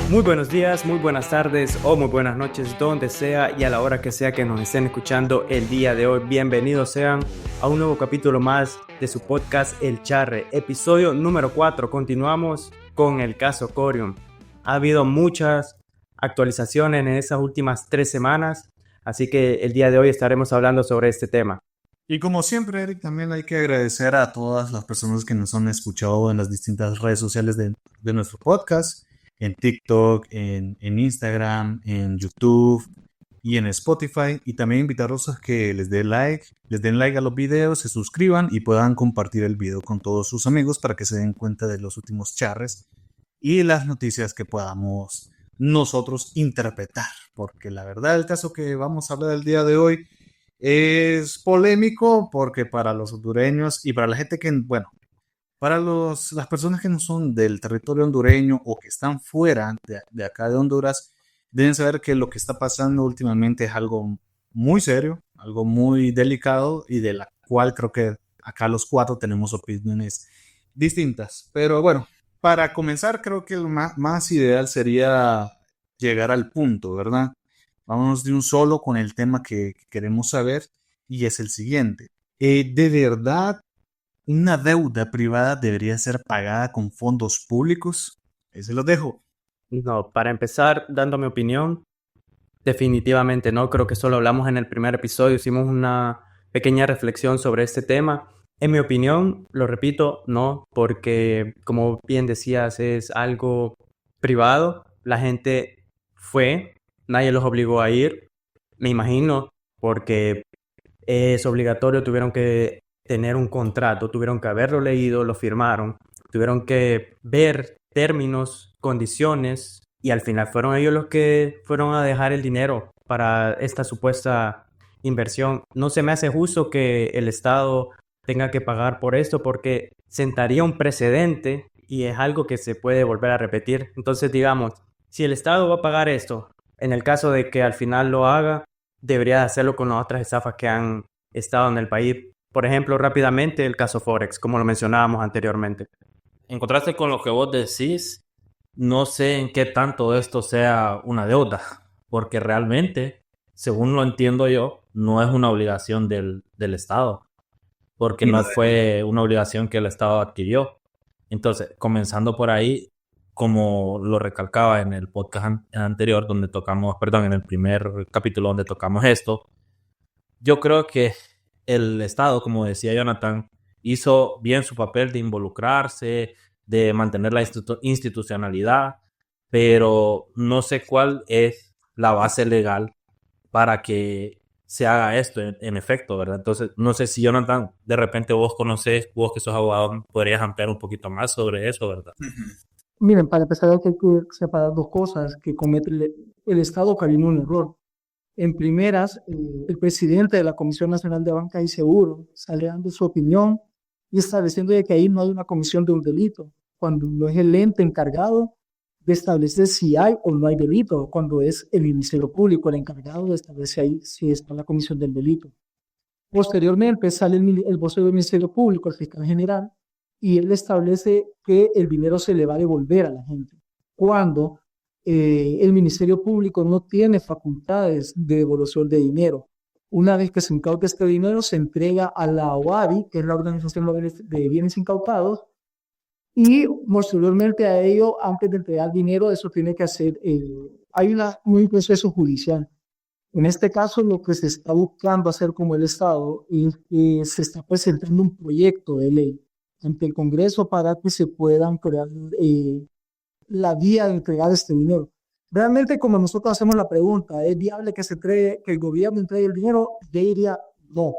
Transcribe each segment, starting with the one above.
Muy buenos días, muy buenas tardes o muy buenas noches, donde sea y a la hora que sea que nos estén escuchando el día de hoy. Bienvenidos sean a un nuevo capítulo más de su podcast El Charre, episodio número 4. Continuamos con el caso Corium. Ha habido muchas actualizaciones en esas últimas 3 semanas, así que el día de hoy estaremos hablando sobre este tema. Y como siempre, Eric, también hay que agradecer a todas las personas que nos han escuchado en las distintas redes sociales de nuestro podcast, en TikTok, en Instagram, en YouTube y en Spotify. Y también invitarlos a que les den like a los videos, se suscriban y puedan compartir el video con todos sus amigos para que se den cuenta de los últimos charres y las noticias que podamos nosotros interpretar. Porque la verdad, el caso que vamos a hablar el día de hoy es polémico porque para los hondureños y para la gente que, bueno, para las personas que no son del territorio hondureño o que están fuera de acá de Honduras, deben saber que lo que está pasando últimamente es algo muy serio, algo muy delicado y de la cual creo que acá los cuatro tenemos opiniones distintas. Pero bueno, para comenzar creo que lo más ideal sería llegar al punto, ¿verdad? Vámonos de un solo con el tema que queremos saber y es el siguiente. ¿De verdad una deuda privada debería ser pagada con fondos públicos? Ahí se los dejo. No, para empezar, dando mi opinión, definitivamente no. Creo que solo hablamos en el primer episodio, hicimos una pequeña reflexión sobre este tema. En mi opinión, lo repito, no, porque como bien decías, es algo privado. La gente fue, nadie los obligó a ir, me imagino, porque es obligatorio, tuvieron que tener un contrato, tuvieron que haberlo leído, lo firmaron, tuvieron que ver términos, condiciones y al final fueron ellos los que fueron a dejar el dinero para esta supuesta inversión. No se me hace justo que el Estado tenga que pagar por esto porque sentaría un precedente y es algo que se puede volver a repetir. Entonces, digamos, si el Estado va a pagar esto, en el caso de que al final lo haga, debería hacerlo con las otras estafas que han estado en el país. Por ejemplo, rápidamente el caso Forex, como lo mencionábamos anteriormente. En contraste con lo que vos decís, no sé en qué tanto esto sea una deuda, porque realmente, según lo entiendo yo, no es una obligación del Estado, porque no fue una obligación que el Estado adquirió. Entonces, comenzando por ahí, como lo recalcaba en el podcast anterior, donde tocamos, perdón, en el primer capítulo donde tocamos esto, yo creo que el Estado, como decía Jonathan, hizo bien su papel de involucrarse, de mantener la institucionalidad, pero no sé cuál es la base legal para que se haga esto en efecto, ¿verdad? Entonces, no sé si Jonathan, de repente vos conocés, vos que sos abogado, podrías ampliar un poquito más sobre eso, ¿verdad? Miren, para empezar hay que separar dos cosas que comete el Estado cayó en un error. En primeras, el presidente de la Comisión Nacional de Banca y Seguro sale dando su opinión y estableciendo de que ahí no hay una comisión de un delito, cuando no es el ente encargado de establecer si hay o no hay delito, cuando es el Ministerio Público el encargado de establecer ahí si está la comisión del delito. Posteriormente sale el vocero del Ministerio Público, el fiscal general, y él establece que el dinero se le va a devolver a la gente. Cuando el Ministerio Público no tiene facultades de devolución de dinero. Una vez que se incauta este dinero, se entrega a la OABI, que es la Organización de Bienes Incautados, y posteriormente a ello, antes de entregar dinero, eso tiene que hacer, hay un proceso judicial. En este caso, lo que se está buscando hacer como el Estado es que se está presentando un proyecto de ley ante el Congreso para que se puedan crear la vía de entregar este dinero. Realmente, como nosotros hacemos la pregunta, ¿es viable que que el gobierno entregue el dinero? Yo diría no,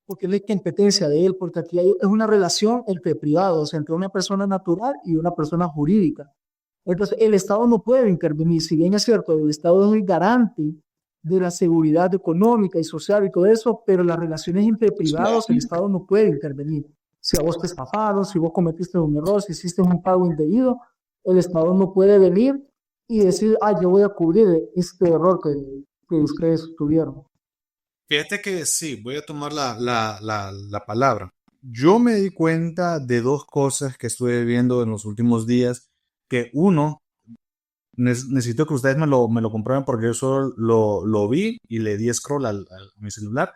porque no hay competencia de él, porque aquí es una relación entre privados, entre una persona natural y una persona jurídica. Entonces, el Estado no puede intervenir, si bien es cierto, el Estado es el garante de la seguridad económica y social y todo eso, pero las relaciones entre privados, el Estado no puede intervenir. Si a vos te estafaron, si vos cometiste un error, si hiciste un pago indebido, el Estado no puede venir y decir, yo voy a cubrir este error que ustedes tuvieron. Fíjate que sí, voy a tomar la palabra. Yo me di cuenta de dos cosas que estuve viendo en los últimos días, que uno, necesito que ustedes me lo comprueben porque yo solo lo vi y le di scroll a mi celular,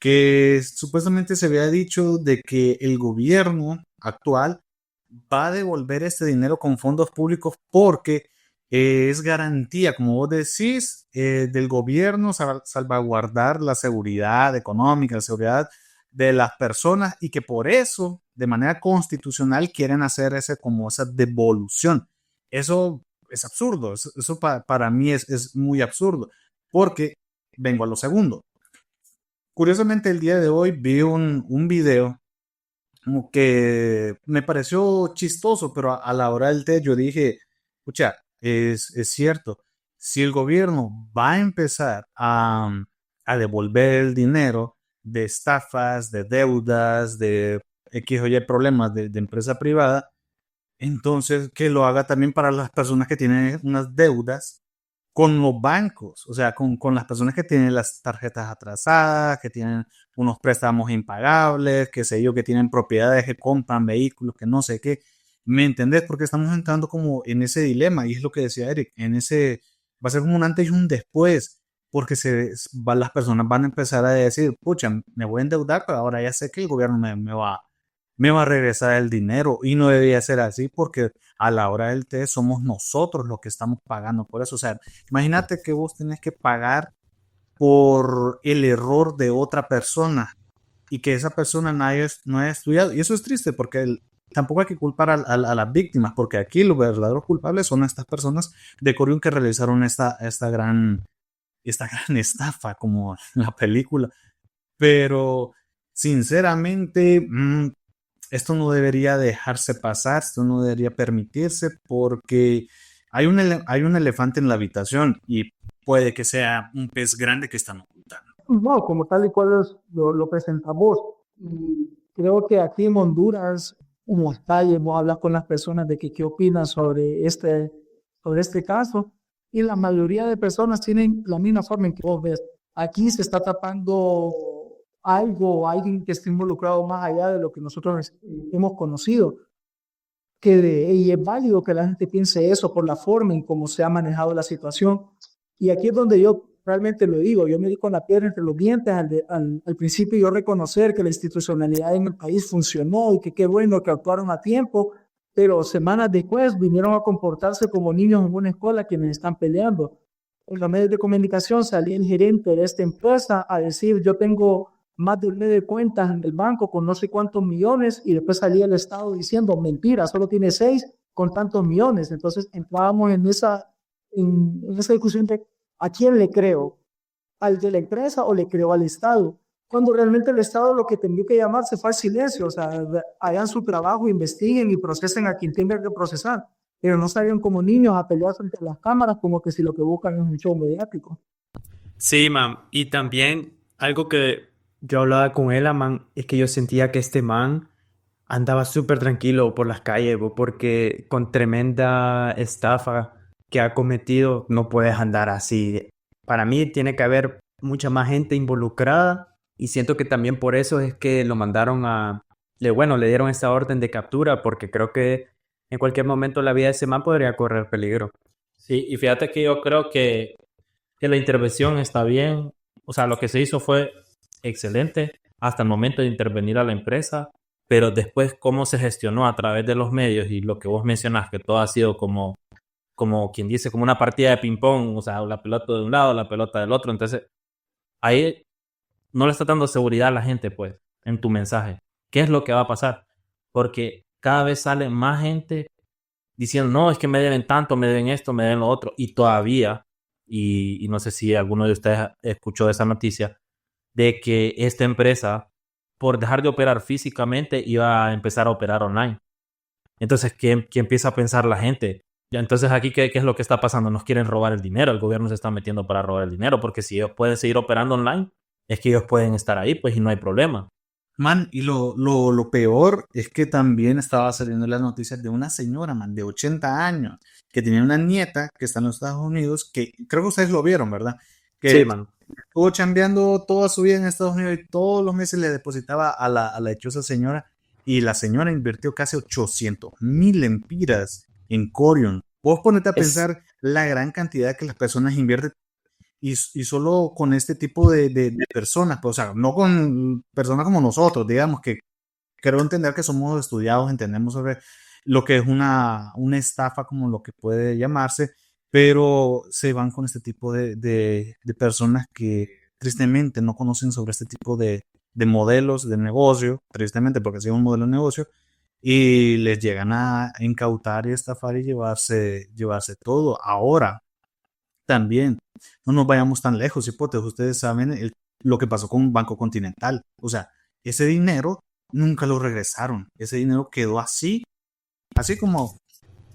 que supuestamente se había dicho de que el gobierno actual va a devolver este dinero con fondos públicos porque es garantía, como vos decís, del gobierno salvaguardar la seguridad económica, la seguridad de las personas y que por eso, de manera constitucional, quieren hacer como esa devolución. Eso es absurdo, eso para mí es muy absurdo, porque vengo a lo segundo. Curiosamente, el día de hoy vi un video como que me pareció chistoso, pero a la hora del té yo dije, escucha, es cierto, si el gobierno va a empezar a devolver el dinero de estafas, de deudas, de X o Y problemas de empresa privada, entonces que lo haga también para las personas que tienen unas deudas con los bancos, o sea, con las personas que tienen las tarjetas atrasadas, que tienen unos préstamos impagables, que sé yo, que tienen propiedades, que compran vehículos, que no sé qué. ¿Me entendés? Porque estamos entrando como en ese dilema, y es lo que decía Eric, va a ser como un antes y un después, porque las personas van a empezar a decir, pucha, me voy a endeudar, pero ahora ya sé que el gobierno me va a regresar el dinero, y no debería ser así porque a la hora del té somos nosotros los que estamos pagando por eso. O sea, imagínate que vos tenés que pagar por el error de otra persona y que esa persona no haya estudiado. Y eso es triste porque tampoco hay que culpar a las víctimas, porque aquí los verdaderos culpables son estas personas de Corium que realizaron esta gran estafa como en la película. Pero sinceramente, esto no debería dejarse pasar, esto no debería permitirse porque hay un elefante en la habitación y puede que sea un pez grande que están ocultando. No, como tal y cual lo presentamos. Y creo que aquí en Honduras, en las calles, vos hablas con las personas de que qué opinan sobre este caso, y la mayoría de personas tienen la misma forma en que vos ves. Aquí se está tapando algo o alguien que esté involucrado más allá de lo que nosotros hemos conocido. Y es válido que la gente piense eso por la forma en cómo se ha manejado la situación. Y aquí es donde yo realmente lo digo, yo me di con la piedra entre los dientes al principio yo reconocer que la institucionalidad en el país funcionó y que qué bueno que actuaron a tiempo, pero semanas después vinieron a comportarse como niños en una escuela quienes están peleando. En los medios de comunicación salía el gerente de esta empresa a decir, yo tengo más de un mes de cuentas en el banco con no sé cuántos millones, y después salía el Estado diciendo, mentira, solo tiene 6 con tantos millones. Entonces entrábamos en esa discusión de ¿a quién le creo? ¿Al de la empresa o le creo al Estado? Cuando realmente el Estado lo que tenía que llamarse fue al silencio, o sea, hagan su trabajo, investiguen y procesen a quien tenga que procesar, pero no salgan como niños a pelear frente a las cámaras como que si lo que buscan es un show mediático. Sí, man. Y también algo que yo hablaba con él, man, es que yo sentía que este man andaba súper tranquilo por las calles, bo, porque con tremenda estafa que ha cometido, no puedes andar así. Para mí tiene que haber mucha más gente involucrada y siento que también por eso es que lo mandaron le dieron esa orden de captura porque creo que en cualquier momento la vida de ese man podría correr peligro. Sí, y fíjate que yo creo que la intervención está bien. O sea, lo que se hizo fue excelente hasta el momento de intervenir a la empresa, pero después cómo se gestionó a través de los medios y lo que vos mencionás, que todo ha sido como quien dice, como una partida de ping-pong, o sea, la pelota de un lado, la pelota del otro. Entonces, ahí no le está dando seguridad a la gente, pues, en tu mensaje. ¿Qué es lo que va a pasar? Porque cada vez sale más gente diciendo, no, es que me deben tanto, me deben esto, me deben lo otro, y todavía, y no sé si alguno de ustedes escuchó esa noticia, de que esta empresa, por dejar de operar físicamente, iba a empezar a operar online. Entonces, ¿qué empieza a pensar la gente? Ya, entonces, aquí, ¿qué es lo que está pasando? Nos quieren robar el dinero, el gobierno se está metiendo para robar el dinero, porque si ellos pueden seguir operando online, es que ellos pueden estar ahí, pues, y no hay problema. Man, y lo peor es que también estaba saliendo las noticias de una señora, man, de 80 años, que tenía una nieta que está en los Estados Unidos, que creo que ustedes lo vieron, ¿verdad? Que Sí, man. estuvo chambeando toda su vida en Estados Unidos y todos los meses le depositaba a la dichosa señora, y la señora invirtió casi 800,000 lempiras en Corium. Vos ponete a Es, pensar la gran cantidad que las personas invierten y solo con este tipo de personas, pues, o sea, no con personas como nosotros, digamos, que creo entender que somos estudiados, entendemos sobre lo que es una estafa, como lo que puede llamarse, pero se van con este tipo de personas que tristemente no conocen sobre este tipo de modelos de negocio, tristemente porque es un modelo de negocio, y les llegan a incautar y estafar y llevarse todo. Ahora, también, no nos vayamos tan lejos, hipótesis, ustedes saben lo que pasó con Banco Continental. O sea, ese dinero nunca lo regresaron. Ese dinero quedó así como,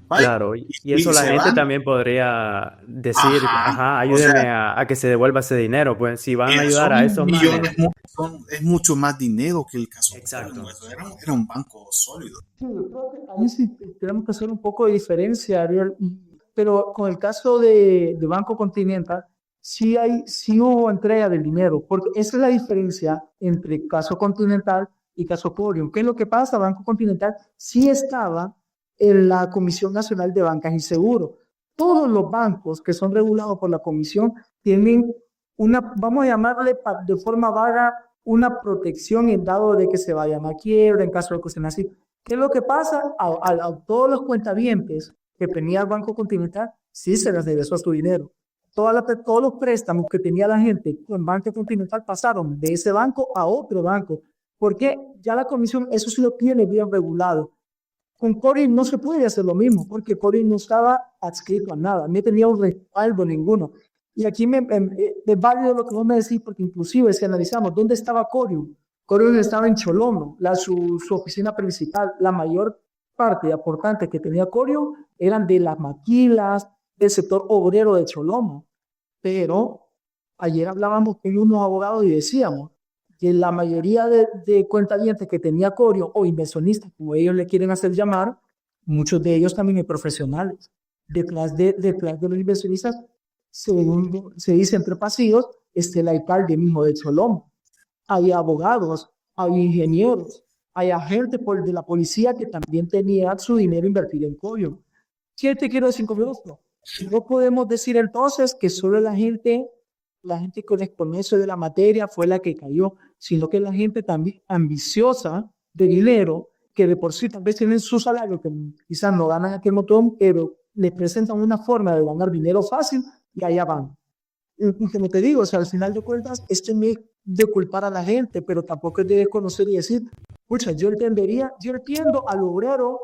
bye, Claro, y y eso la se gente van. también podría decir, Ajá, ajá, o sea, ayúdenme a que se devuelva ese dinero, pues si van a ayudar a son esos manes. millones, es mucho más dinero que el caso Exacto. Colmo. Eso era un banco sólido. Sí, yo creo que ahí sí tenemos que hacer un poco de diferencia, Ariel, pero con el caso de Banco Continental, sí hubo entrega del dinero, porque esa es la diferencia entre caso Continental y caso Corium. ¿Qué es lo que pasa? Banco Continental sí estaba en la Comisión Nacional de Bancas y Seguros. Todos los bancos que son regulados por la Comisión tienen vamos a llamarle de forma vaga, una protección en dado de que se vayan a quiebra, en caso de que sean así. ¿Qué es lo que pasa? A todos los cuentavientes que tenía el Banco Continental, sí se les regresó su dinero. Todos los préstamos que tenía la gente en Banco Continental pasaron de ese banco a otro banco, porque ya la comisión eso sí lo tiene bien regulado. Con Cory no se puede hacer lo mismo, porque Cory no estaba adscrito a nada, no tenía un respaldo ninguno. Y aquí es válido lo que vos me decís, porque inclusive si analizamos dónde estaba Corium, Corium estaba en Cholono, su oficina principal, la mayor parte de aportantes que tenía Corium eran de las maquilas, del sector obrero de Cholono. Pero ayer hablábamos con unos abogados y decíamos que la mayoría de cuentavientes que tenía Corio o inversionistas, como ellos le quieren hacer llamar, muchos de ellos también hay profesionales. Detrás de los inversionistas, según se dice entre pasillos, está el alcalde mismo de Choloma. Hay abogados, hay ingenieros, hay agentes de la policía que también tenían su dinero invertido en Corio. ¿Qué te quiero decir con esto? No podemos decir entonces que solo la gente con exponencia de la materia fue la que cayó, sino que la gente también ambiciosa de dinero, que de por sí tal vez tienen su salario, que quizás no ganan aquel montón, pero les presentan una forma de ganar dinero fácil y allá van. Y como te digo, o sea, al final de cuentas, esto no es de culpar a la gente, pero tampoco es de desconocer y decir, pucha, yo entiendo al obrero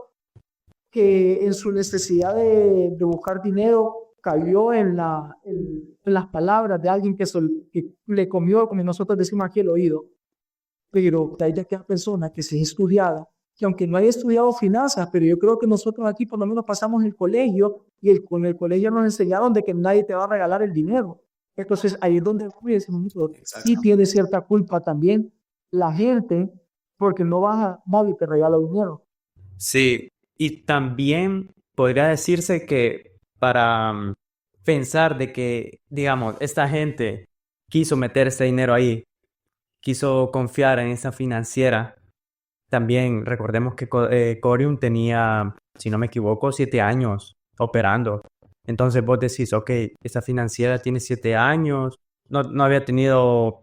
que en su necesidad de buscar dinero cayó en las palabras de alguien que le comió, como nosotros decimos aquí, el oído. Pero hay de aquella persona que se es estudiada, que aunque no haya estudiado finanzas, pero yo creo que nosotros aquí por lo menos pasamos el colegio y con el colegio nos enseñaron de que nadie te va a regalar el dinero. Entonces ahí es donde decimos, sí tiene cierta culpa también la gente, porque nadie te regala dinero. Sí, y también podría decirse que para pensar de que, digamos, esta gente quiso meter ese dinero ahí, quiso confiar en esa financiera. También recordemos que Corium tenía, si no me equivoco, 7 años operando. Entonces vos decís, ok, esa financiera tiene 7 años, no había tenido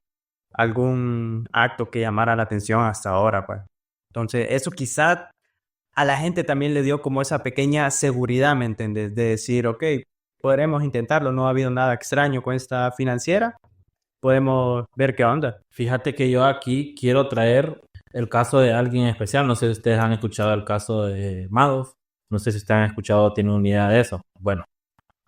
algún acto que llamara la atención hasta ahora, pues. Entonces eso quizá a la gente también le dio como esa pequeña seguridad, ¿me entiendes? De decir, ok, podremos intentarlo, no ha habido nada extraño con esta financiera, podemos ver qué onda. Fíjate que yo aquí quiero traer el caso de alguien especial. No sé si ustedes han escuchado el caso de Madoff. No sé si ustedes han escuchado o tienen una idea de eso. Bueno,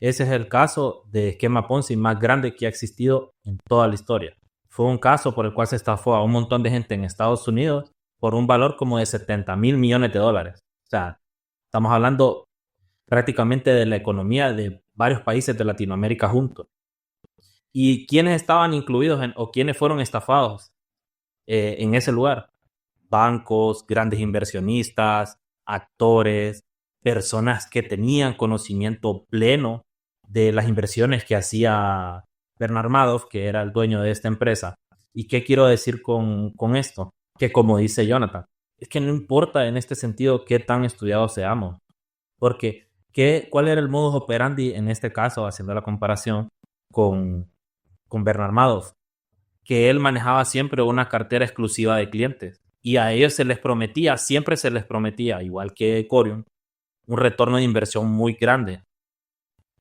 ese es el caso de esquema Ponzi más grande que ha existido en toda la historia. Fue un caso por el cual se estafó a un montón de gente en Estados Unidos por un valor como de 70 mil millones de dólares. O sea, estamos hablando prácticamente de la economía de varios países de Latinoamérica juntos. ¿Y quiénes estaban incluidos o quiénes fueron estafados en ese lugar? Bancos, grandes inversionistas, actores, personas que tenían conocimiento pleno de las inversiones que hacía Bernard Madoff, que era el dueño de esta empresa. ¿Y qué quiero decir con esto? Que como dice Jonathan, es que no importa en este sentido qué tan estudiados seamos, porque ¿Cuál era el modus operandi en este caso, haciendo la comparación con Bernard Madoff? Que él manejaba siempre una cartera exclusiva de clientes y a ellos se les prometía, siempre se les prometía, igual que Corium, un retorno de inversión muy grande,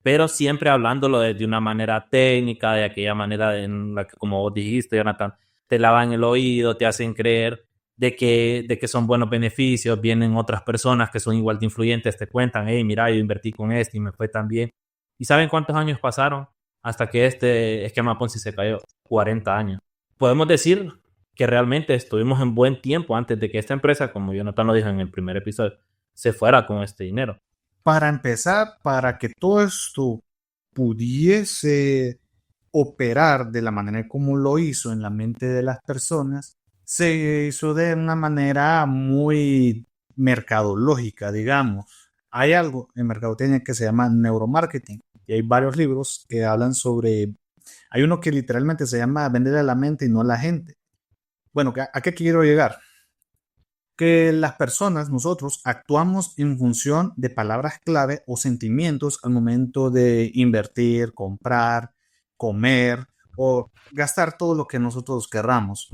pero siempre hablándolo de una manera técnica, de aquella manera en la que, como vos dijiste, Jonathan, te lavan el oído, te hacen creer de que son buenos beneficios, vienen otras personas que son igual de influyentes, te cuentan, hey, mira, yo invertí con este y me fue tan bien. ¿Y saben cuántos años pasaron hasta que este esquema Ponzi se cayó? 40 años. Podemos decir que realmente estuvimos en buen tiempo antes de que esta empresa, como Jonathan lo dijo en el primer episodio, se fuera con este dinero. Para empezar, para que todo esto pudiese operar de la manera como lo hizo en la mente de las personas, se hizo de una manera muy mercadológica, digamos. Hay algo en mercadotecnia que se llama neuromarketing y hay varios libros que hablan sobre, hay uno que literalmente se llama vender a la mente y no a la gente. Bueno, ¿a qué quiero llegar? Que las personas, nosotros, actuamos en función de palabras clave o sentimientos al momento de invertir, comprar, comer o gastar todo lo que nosotros querramos.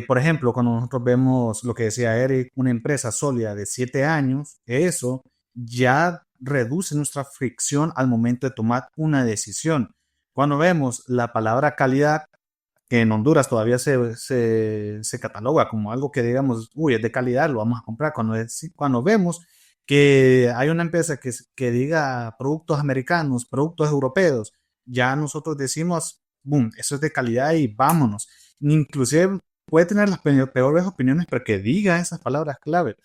Por ejemplo, cuando nosotros vemos lo que decía Eric, una empresa sólida de 7 años, eso ya reduce nuestra fricción al momento de tomar una decisión. Cuando vemos la palabra calidad, que en Honduras todavía se cataloga como algo que digamos, uy, es de calidad, lo vamos a comprar. Cuando vemos que hay una empresa que diga productos americanos, productos europeos, ya nosotros decimos, boom, eso es de calidad y vámonos. Inclusive puede tener las peores opiniones, pero que diga esas palabras clave.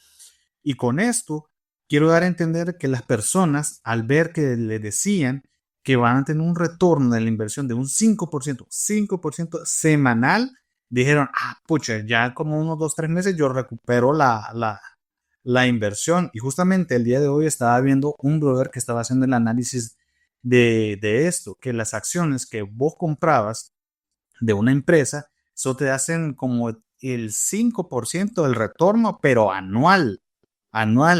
Y con esto quiero dar a entender que las personas, al ver que le decían que van a tener un retorno de la inversión de un 5% semanal, dijeron, pucha, ya como unos 2-3 meses yo recupero la inversión. Y justamente el día de hoy estaba viendo un brother que estaba haciendo el análisis de esto, que las acciones que vos comprabas de una empresa, eso te hacen como el 5% del retorno, pero anual,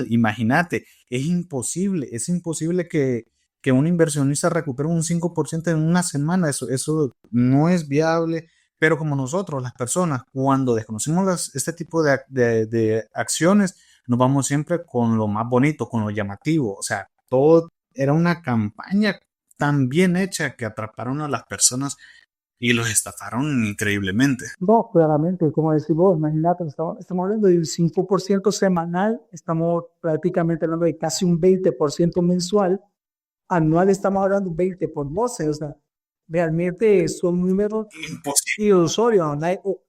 imagínate, es imposible que un inversionista recupere un 5% en una semana, eso no es viable, pero como nosotros, las personas, cuando desconocemos este tipo de acciones, nos vamos siempre con lo más bonito, con lo llamativo, o sea, todo era una campaña tan bien hecha que atraparon a las personas y los estafaron increíblemente. No, claramente, como decís vos, imagínate, estamos hablando de un 5% semanal, estamos prácticamente hablando de casi un 20% mensual, anual estamos hablando de 20 por 12, o sea, realmente son números ilusorios.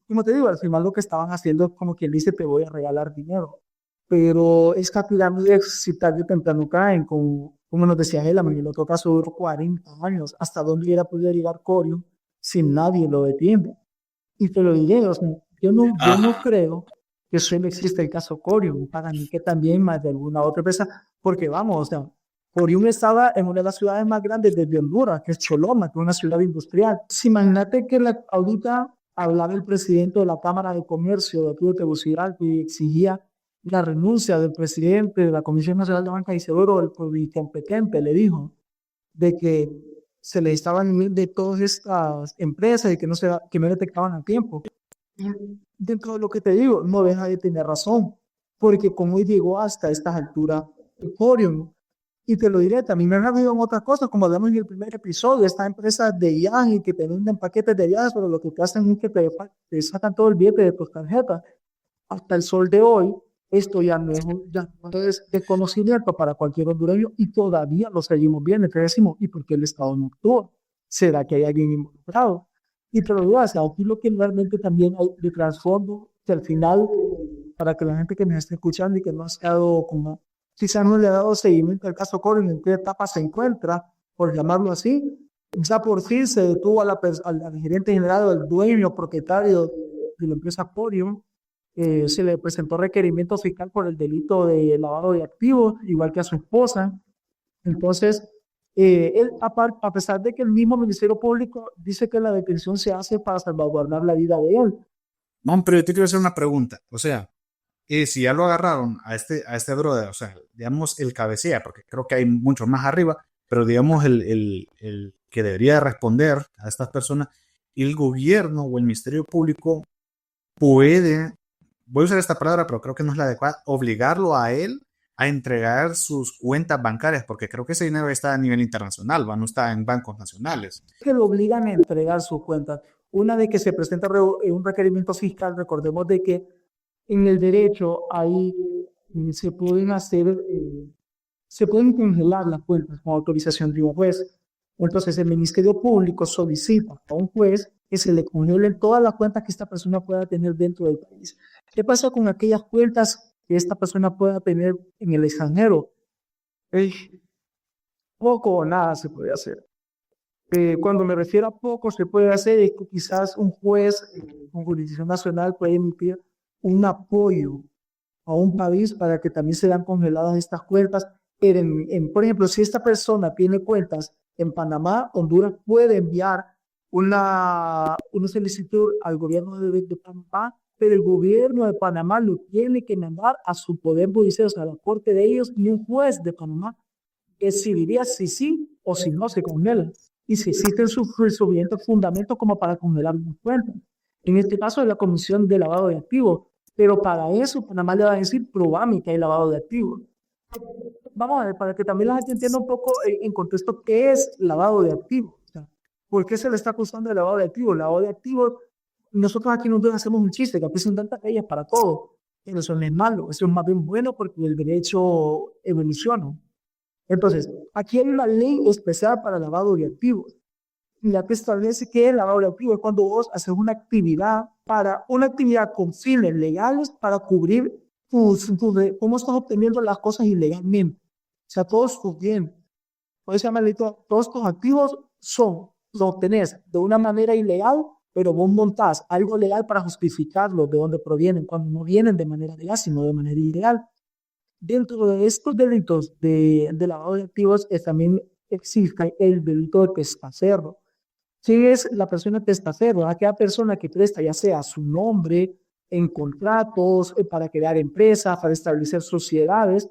Como te digo, al final lo que estaban haciendo es como quien dice, te voy a regalar dinero. Pero es que si tarde o temprano caen, como nos decía él, en el otro caso duró 40 años, hasta dónde hubiera podido llegar Corio sin nadie lo detiene. Y te lo diré, o sea, yo no creo que solo existe el caso Corium, para mí que también más de alguna otra empresa, porque vamos, o sea, Corium estaba en una de las ciudades más grandes de Honduras, que es Choloma, que es una ciudad industrial. Si imagínate que ahorita hablaba el presidente de la Cámara de Comercio de aquí de Tegucigalpa y exigía la renuncia del presidente de la Comisión Nacional de Banca y Seguro, el incompetente, le dijo, de que se le estaban de todas estas empresas y que no detectaban a tiempo. Y dentro de lo que te digo, no deja de tener razón, porque como llegó hasta estas alturas el Corium, y te lo diré, también me han habido en otras cosas, como hablamos en el primer episodio, estas empresas de viaje que te venden paquetes de viajes, pero lo que te hacen es que te sacan todo el billete de tus tarjetas. Hasta el sol de hoy, esto ya no es desconocimiento para cualquier hondureño y todavía lo seguimos viendo. Entonces decimos, ¿y por qué el Estado no actúa? ¿Será que hay alguien involucrado? Y te lo digo, o sea, aquí lo que realmente también hay de trasfondo, que al final, para que la gente que nos esté escuchando y que no ha estado como, quizás no le ha dado seguimiento al caso Coren, en qué etapa se encuentra, por llamarlo así, ya por fin se detuvo al gerente general, al dueño, propietario de la empresa Corium. Se le presentó requerimiento fiscal por el delito de lavado de activos, igual que a su esposa. Entonces, él, a pesar de que el mismo Ministerio Público dice que la detención se hace para salvaguardar la vida de él. No, pero yo te quiero hacer una pregunta. O sea, Y si ya lo agarraron a este brother, o sea, digamos el cabecilla, porque creo que hay muchos más arriba, pero digamos el que debería responder a estas personas, el gobierno o el Ministerio Público puede, voy a usar esta palabra, pero creo que no es la adecuada, obligarlo a él a entregar sus cuentas bancarias, porque creo que ese dinero está a nivel internacional, ¿va? No está en bancos nacionales. Que lo obligan a entregar sus cuentas. Una vez que se presenta un requerimiento fiscal, recordemos de que en el derecho ahí se pueden se pueden congelar las cuentas con autorización de un juez. Entonces el Ministerio Público solicita a un juez que se le congelen todas las cuentas que esta persona pueda tener dentro del país. ¿Qué pasa con aquellas cuentas que esta persona pueda tener en el extranjero? Eh, Poco o nada se puede hacer. Cuando me refiero a poco se puede hacer es que quizás un juez con jurisdicción nacional puede emitir un apoyo a un país para que también sean congeladas estas cuentas. Pero por ejemplo, si esta persona tiene cuentas en Panamá, Honduras puede enviar una solicitud al gobierno de Panamá, pero el gobierno de Panamá lo tiene que mandar a su poder judicial, o sea, a la corte de ellos, y un juez de Panamá decidiría si sí o si no se congela y si existen suficientes fundamentos como para congelar las cuentas. En este caso es la Comisión de Lavado de Activos, pero para eso Panamá le va a decir, probame que hay lavado de activos. Vamos a ver, para que también la gente entienda un poco en contexto qué es lavado de activos. O sea, ¿por qué se le está acusando de lavado de activos? Lavado de activos, nosotros aquí nosotros hacemos un chiste, que aquí son tantas leyes para todo, pero eso no es malo, eso es más bien bueno porque el derecho evoluciona. Entonces, aquí hay una ley especial para lavado de activos. Y la que establece que el lavado de activos es cuando vos haces una actividad con fines legales para cubrir cómo estás obteniendo las cosas ilegalmente. O sea, todo es bien. Por eso se llama delito. Todos estos activos los obtenés de una manera ilegal, pero vos montás algo legal para justificarlo de dónde provienen, cuando no vienen de manera legal, sino de manera ilegal. Dentro de estos delitos de lavado de activos también existe el delito de testaferro. ¿Quién es la persona testaferro? Aquella persona que presta ya sea su nombre en contratos para crear empresas, para establecer sociedades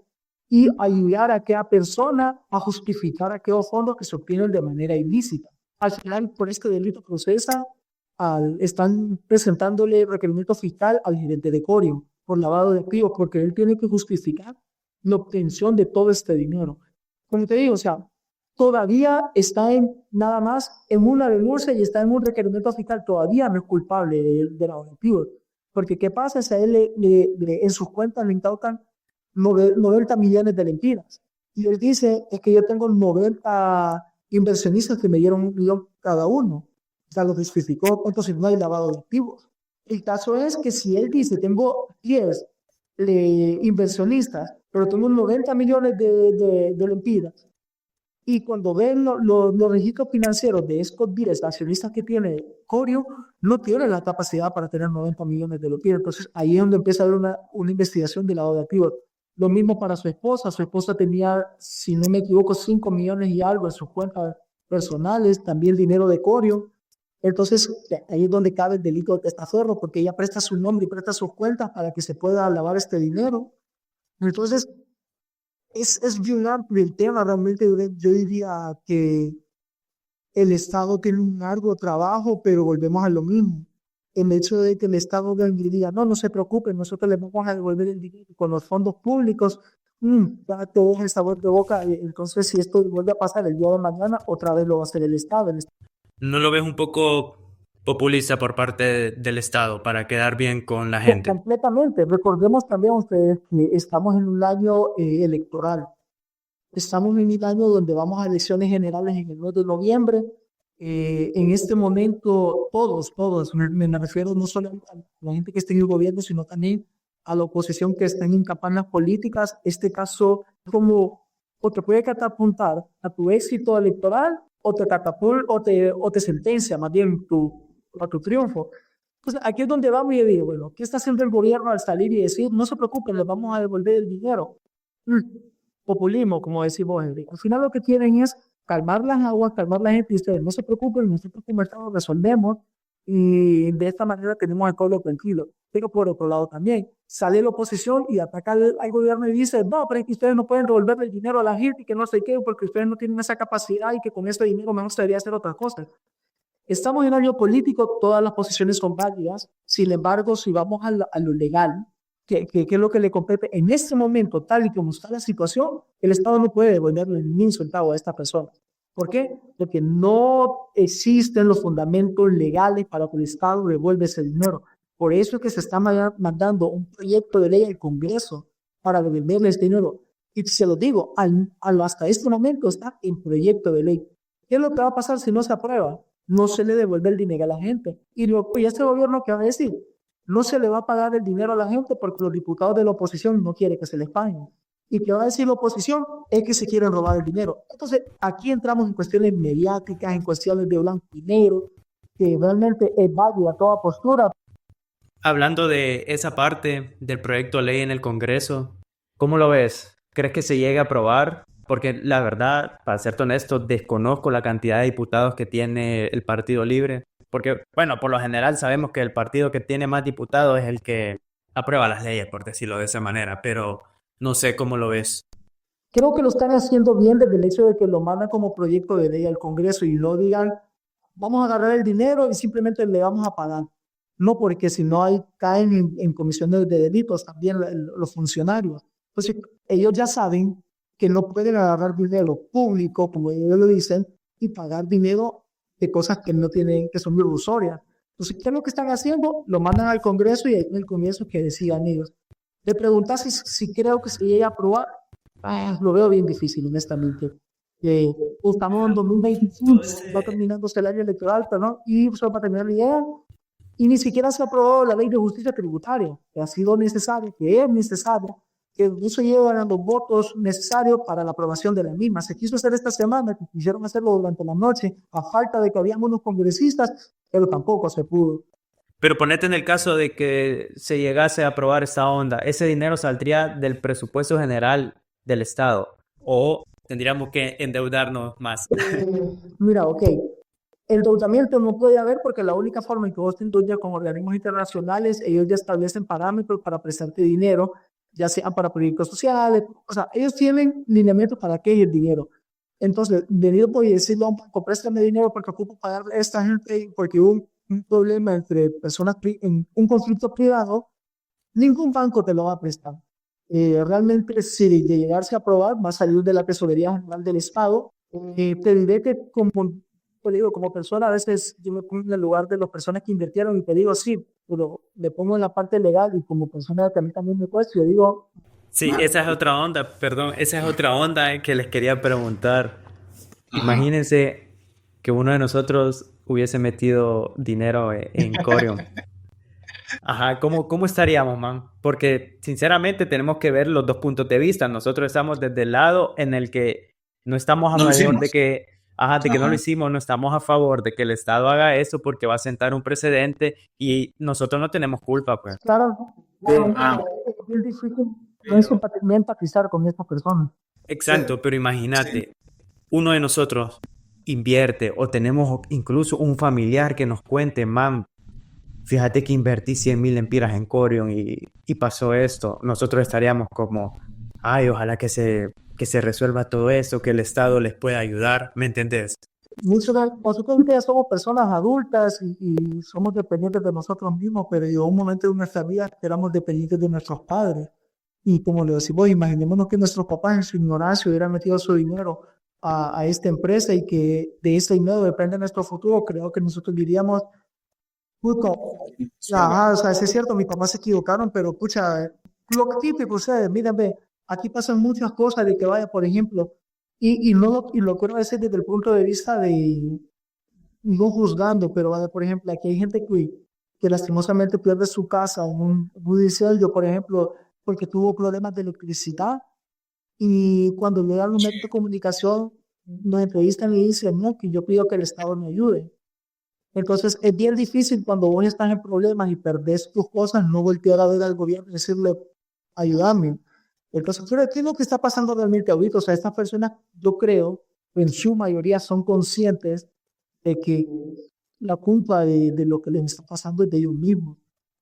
y ayudar a aquella persona a justificar aquellos fondos que se obtienen de manera ilícita. Al final, por este delito están presentándole requerimiento fiscal al gerente de Corio por lavado de activos, porque él tiene que justificar la obtención de todo este dinero. Como te digo, o sea, todavía está nada más en una denuncia y está en un requerimiento fiscal, todavía no es culpable de lavado de activos. Porque ¿qué pasa si a él en sus cuentas le incautan 90 millones de lempiras? Y él dice, es que yo tengo 90 inversionistas que me dieron $1 millón cada uno. O sea, lo justificó, entonces no hay lavado de activos. El caso es que si él dice, tengo 10 inversionistas, pero tengo 90 millones de lempiras, y cuando ven los registros financieros de estos 10 accionistas que tiene Corio, no tienen la capacidad para tener 90 millones de lempiras. Entonces ahí es donde empieza a haber una investigación de lavado de activos. Lo mismo para su esposa tenía, si no me equivoco, 5 millones y algo en sus cuentas personales, también dinero de Corio. Entonces, ahí es donde cabe el delito de testaferro, porque ella presta su nombre y presta sus cuentas para que se pueda lavar este dinero. Entonces, es bien amplio el tema. Realmente yo diría que el Estado tiene un arduo trabajo, pero volvemos a lo mismo. El hecho de que el Estado diga, no se preocupen, nosotros les vamos a devolver el dinero con los fondos públicos, da todo el sabor de boca. Entonces, si esto vuelve a pasar el día de mañana, otra vez lo va a hacer el Estado. ¿No lo ves un poco populista por parte del Estado para quedar bien con la gente? Completamente. Recordemos también ustedes que estamos en un año electoral. Estamos en un año donde vamos a elecciones generales en el mes de noviembre. En este momento, todos, me refiero no solo a la gente que está en el gobierno, sino también a la oposición que está en campañas políticas. Este caso, como o te puede catapultar a tu éxito electoral o te catapulta o te sentencia más bien a tu triunfo. Entonces, aquí es donde vamos y yo digo, bueno, ¿qué está haciendo el gobierno al salir y decir, no se preocupen, les vamos a devolver el dinero? Populismo, como decimos, Enrique. Al final lo que quieren es calmar las aguas, calmar la gente y ustedes no se preocupen, nosotros como Estado resolvemos y de esta manera tenemos al pueblo tranquilo. Pero por otro lado también, sale la oposición y ataca al gobierno y dice, no, pero es que ustedes no pueden devolver el dinero a la gente y que no sé qué, porque ustedes no tienen esa capacidad y que con este dinero mejor se debería hacer otras cosas. Estamos en un año político, todas las posiciones son válidas. Sin embargo, si vamos a lo legal, que es lo que le compete en este momento, tal y como está la situación, el Estado no puede devolverle ni un centavo a esta persona. ¿Por qué? Porque no existen los fundamentos legales para que el Estado devuelva ese dinero. Por eso es que se está mandando un proyecto de ley al Congreso para devolverle este dinero. Y se lo digo, hasta este momento está en proyecto de ley. ¿Qué es lo que va a pasar si no se aprueba? No se le devuelve el dinero a la gente. Y este gobierno, ¿qué va a decir? No se le va a pagar el dinero a la gente porque los diputados de la oposición no quieren que se les pague. Y que va a decir la oposición es que se quieren robar el dinero. Entonces, aquí entramos en cuestiones mediáticas, en cuestiones de blanco y negro, que realmente es válida toda postura. Hablando de esa parte del proyecto de ley en el Congreso, ¿cómo lo ves? ¿Crees que se llegue a aprobar? Porque la verdad, para ser honesto, desconozco la cantidad de diputados que tiene el Partido Libre. Porque, bueno, por lo general sabemos que el partido que tiene más diputados es el que aprueba las leyes, por decirlo de esa manera, pero no sé cómo lo ves. Creo que lo están haciendo bien desde el hecho de que lo mandan como proyecto de ley al Congreso y no digan, vamos a agarrar el dinero y simplemente le vamos a pagar. No, porque si no hay, caen en comisiones de delitos también los funcionarios. Entonces, ellos ya saben que no pueden agarrar dinero público, como ellos lo dicen, y pagar dinero de cosas que no tienen, que son ilusorias. Entonces, ¿qué es lo que están haciendo? Lo mandan al Congreso y ahí en el Congreso que decidan ellos. Le preguntas si creo que se llegue a aprobar. Lo veo bien difícil, honestamente. Estamos en 2025, va terminándose el año electoral, perdón, y se va a terminar el año. Y ni siquiera se aprobó la ley de justicia tributaria, que ha sido necesaria, que es necesaria, que no se llevan los votos necesarios para la aprobación de la misma. Se quiso hacer esta semana, que quisieron hacerlo durante la noche, a falta de que habían unos congresistas, pero tampoco se pudo. Pero ponete en el caso de que se llegase a aprobar esta onda, ¿ese dinero saldría del presupuesto general del Estado o tendríamos que endeudarnos más? Mira, ok, el endeudamiento no puede haber porque la única forma en que vos te endeudas con organismos internacionales, ellos ya establecen parámetros para prestarte dinero, ya sea para proyectos sociales, o sea, ellos tienen lineamientos para qué es el dinero. Entonces, venir voy a decirle a un banco, préstame dinero porque ocupo pagarle a esta gente porque hubo un problema entre personas, en un conflicto privado, ningún banco te lo va a prestar. Realmente, si de llegarse a aprobar, va a salir de la Tesorería General del Estado. Te diré que pues digo, como persona, a veces yo me pongo en el lugar de las personas que invirtieron y te digo, sí, pero me pongo en la parte legal y como persona que a mí también me cuesta, yo digo, Sí, esa es otra onda, perdón, esa es otra onda que les quería preguntar. Imagínense que uno de nosotros hubiese metido dinero en Corium. Ajá, ¿cómo estaríamos, man? Porque sinceramente tenemos que ver los dos puntos de vista. Nosotros estamos desde el lado en el que no estamos a No lo favor de hicimos. que, de que no lo Ajá. hicimos, no estamos a favor de que el Estado haga eso porque va a sentar un precedente y nosotros no tenemos culpa, pues. claro, Ah, es bien difícil no empatizar con estas personas. Exacto, pero sí. imagínate, uno de nosotros invierte o tenemos incluso un familiar que nos cuente, man, fíjate que invertí 100,000 lempiras en Corium y pasó esto. Nosotros estaríamos como, ay, ojalá que se resuelva todo eso, que el Estado les pueda ayudar, ¿me entendés? Nosotros ya somos personas adultas y somos dependientes de nosotros mismos, pero llegó un momento en nuestra vida que éramos dependientes de nuestros padres. Y como le decimos, imaginémonos que nuestros papás en su ignorancia hubieran metido su dinero a esta empresa y que de ese dinero depende nuestro futuro. Creo que nosotros diríamos, puta, ajá, o sea, sí es cierto, mis papás se equivocaron, pero pucha, lo típico, ustedes, miren, ve, aquí pasan muchas cosas de que vaya, por ejemplo, y lo quiero decir desde el punto de vista de no juzgando, pero vaya, por ejemplo, aquí hay gente que lastimosamente pierde su casa en un judicial, yo, por ejemplo, porque tuvo problemas de electricidad, y cuando llegan los medios de comunicación, nos entrevistan y dicen, no, que yo pido que el Estado me ayude. Entonces es bien difícil cuando vos estás en problemas y perdés tus cosas, no voltear a ver al gobierno y decirle, ayúdame. Entonces, pero ¿qué es lo que está pasando realmente ahorita? O sea, estas personas, yo creo, en su mayoría son conscientes de que la culpa de lo que les está pasando es de ellos mismos.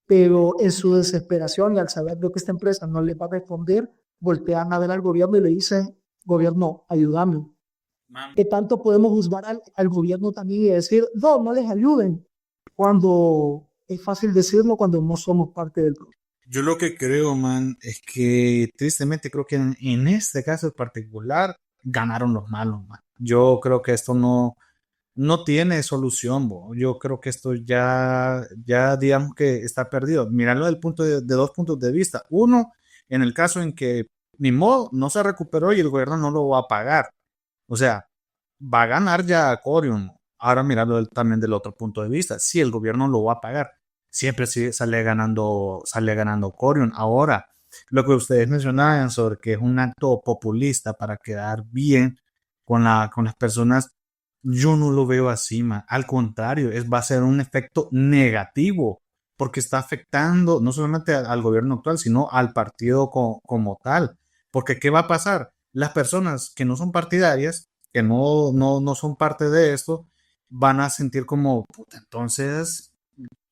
pero en su desesperación y al saber de que esta empresa no les va a responder, voltean a ver al gobierno y le dicen, gobierno, ayúdame. ¿Qué tanto podemos juzgar al gobierno también y decir, no, no les ayuden? Cuando es fácil decirlo cuando no somos parte del problema. Yo lo que creo, man, es que tristemente creo que en este caso en particular ganaron los malos, man. Yo creo que esto no tiene solución, bo. Yo creo que esto ya digamos que está perdido. Míralo de dos puntos de vista. Uno, en el caso en que ni modo, no se recuperó y el gobierno no lo va a pagar. O sea, va a ganar ya Corium. Ahora mirarlo también del otro punto de vista. Si el gobierno lo va a pagar, siempre sí sale ganando Corium. Ahora, lo que ustedes mencionaban sobre que es un acto populista para quedar bien con las personas, yo no lo veo así, man. Al contrario, va a ser un efecto negativo porque está afectando no solamente al gobierno actual, sino al partido como tal. Porque ¿qué va a pasar? Las personas que no son partidarias, que no son parte de esto, van a sentir como, puta, entonces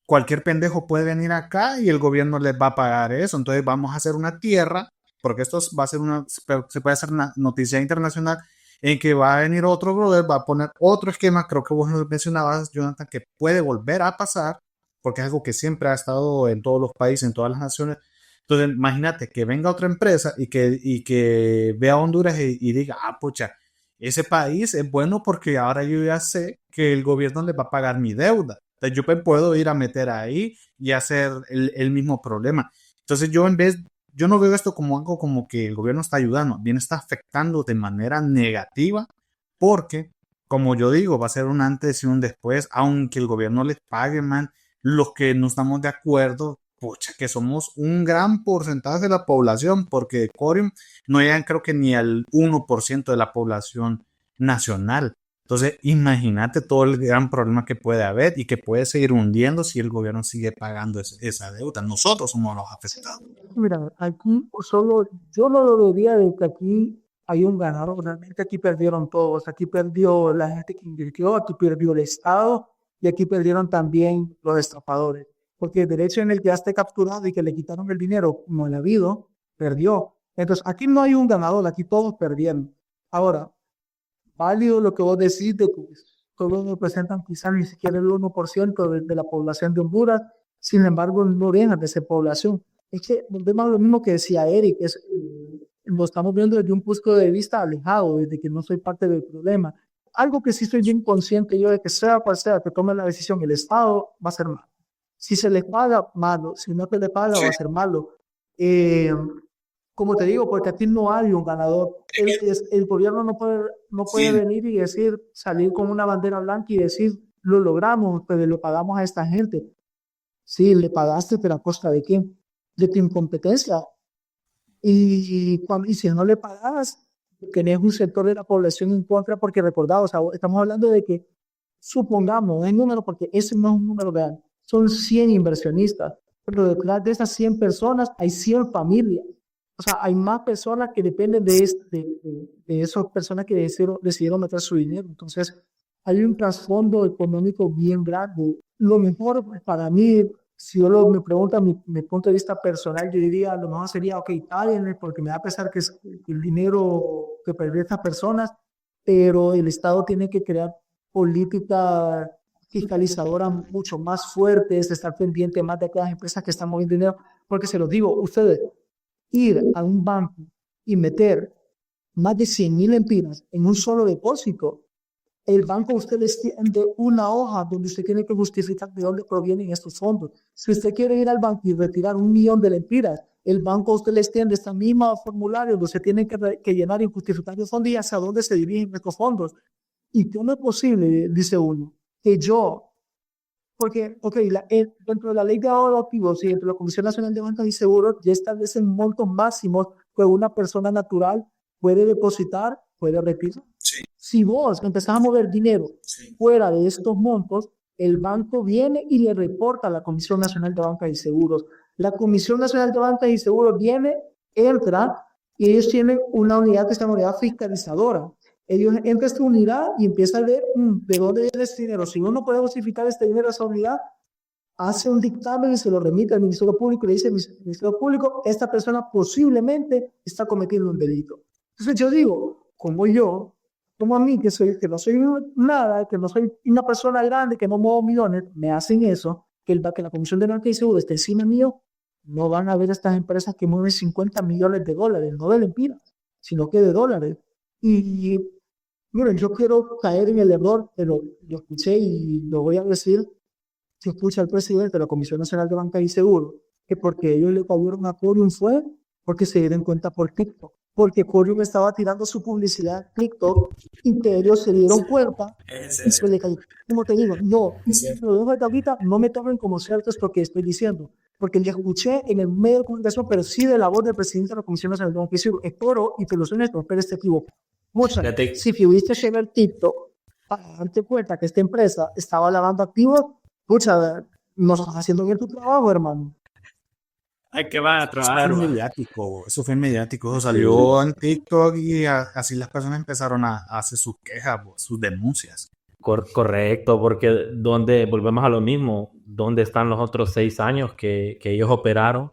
cualquier pendejo puede venir acá y el gobierno les va a pagar eso. Entonces vamos a hacer una tierra, porque esto va a ser se puede hacer una noticia internacional en que va a venir otro brother, va a poner otro esquema, creo que vos nos mencionabas, Jonathan, que puede volver a pasar, porque es algo que siempre ha estado en todos los países, en todas las naciones. Entonces, imagínate que venga otra empresa y que vea a Honduras y diga, pucha, ese país es bueno porque ahora yo ya sé que el gobierno le va a pagar mi deuda. Entonces, yo me puedo ir a meter ahí y hacer el mismo problema. Entonces, yo no veo esto como algo como que el gobierno está ayudando, bien está afectando de manera negativa porque, como yo digo, va a ser un antes y un después, aunque el gobierno les pague, man, los que no estamos de acuerdo, pucha, que somos un gran porcentaje de la población, porque Corium no llegan creo que ni al 1% de la población nacional. Entonces, imagínate todo el gran problema que puede haber y que puede seguir hundiendo si el gobierno sigue pagando esa deuda. Nosotros somos los afectados. Mira, aquí solo, yo no lo diría de que aquí hay un ganador, realmente aquí perdieron todos, aquí perdió la gente que invirtió, aquí perdió el Estado y aquí perdieron también los estafadores, porque el derecho en el que ya esté capturado y que le quitaron el dinero como el habido, perdió. Entonces, aquí no hay un ganador, aquí todos perdieron. Ahora, válido lo que vos decís de que todos representan quizás ni siquiera el 1% de la población de Honduras, sin embargo, no dejan de ser población. Es que volvemos a lo mismo que decía Eric, lo estamos viendo desde un punto de vista alejado, desde que no soy parte del problema. Algo que sí estoy bien consciente yo de que sea cual sea que tome la decisión, el Estado va a ser malo. Si se le paga, malo. Si no se le paga, va a ser malo. Como te digo, porque aquí no hay un ganador. El gobierno no puede venir y salir con una bandera blanca y decir, lo logramos, pero lo pagamos a esta gente. Sí, le pagaste, pero ¿a costa de qué? De tu incompetencia. Y si no le pagas, tenés un sector de la población en contra, porque recordad, o sea, estamos hablando de que, supongamos, el número, porque ese no es un número real, son 100 inversionistas, pero detrás de esas 100 personas hay 100 familias. O sea, hay más personas que dependen de esas personas que decidieron meter su dinero. Entonces, hay un trasfondo económico bien grande. Lo mejor para mí, si me preguntan mi punto de vista personal, yo diría, lo mejor sería, ok, Italia, porque me da a pesar que es el dinero que perdió estas personas, pero el Estado tiene que crear políticas fiscalizadoras mucho más fuertes, estar pendiente más de aquellas empresas que están moviendo dinero, porque se los digo, ustedes, ir a un banco y meter más de 100,000 lempiras en un solo depósito, el banco a usted les tiende una hoja donde usted tiene que justificar de dónde provienen estos fondos. Si usted quiere ir al banco y retirar 1,000,000 de lempiras, el banco a usted les tiende esta misma formulario donde usted tiene que llenar y justificar los fondos y hacia dónde se dirigen estos fondos. ¿Y cómo es posible, dice uno, que yo, porque, ok, dentro de la ley de ahorro activos y dentro de la Comisión Nacional de Bancos y Seguros ya establecen montos máximos que una persona natural puede depositar, puede retirar? Sí. Si vos empezás a mover dinero Sí. fuera de estos montos, el banco viene y le reporta a la Comisión Nacional de Bancos y Seguros. La Comisión Nacional de Bancos y Seguros viene, entra, y ellos tienen una unidad que se llama unidad fiscalizadora. Ellos entran a esta unidad y empiezan a ver de dónde viene este dinero. Si uno puede justificar este dinero a esa unidad, hace un dictamen y se lo remite al Ministerio Público y le dice al Ministerio Público, esta persona posiblemente está cometiendo un delito. Entonces yo digo, como a mí, que no soy nada, que no soy una persona grande, que no muevo millones, me hacen eso, que la Comisión de Banca y Seguro esté encima mío, no van a ver estas empresas que mueven $50 millones, no de lempiras, sino que de dólares. Y miren, yo quiero caer en el error, pero lo escuché y lo voy a decir, se escucha al presidente de la Comisión Nacional de Banca y Seguro, que porque ellos le pagaron a Corium fue porque se dieron cuenta por TikTok, porque Corium estaba tirando su publicidad a TikTok y que ellos se dieron cuenta y se le cayó. Como te digo, no, lo dejo de ahorita, no me tomen como cierto esto que estoy diciendo, porque le escuché en el medio de comunicación, pero sí de la voz del presidente de la Comisión Nacional de Banca y Seguro, espero y te lo soy honesto, pero este equivoco. Muchas, si pudiste llegar al TikTok para darte cuenta que esta empresa estaba lavando activos, pucha, no estás haciendo bien tu trabajo, hermano. Hay que va a Eso fue trabajar. mediático, eso salió en TikTok y así las personas empezaron a hacer sus quejas, sus denuncias. Correcto, porque volvemos a lo mismo, ¿dónde están los otros 6 años que ellos operaron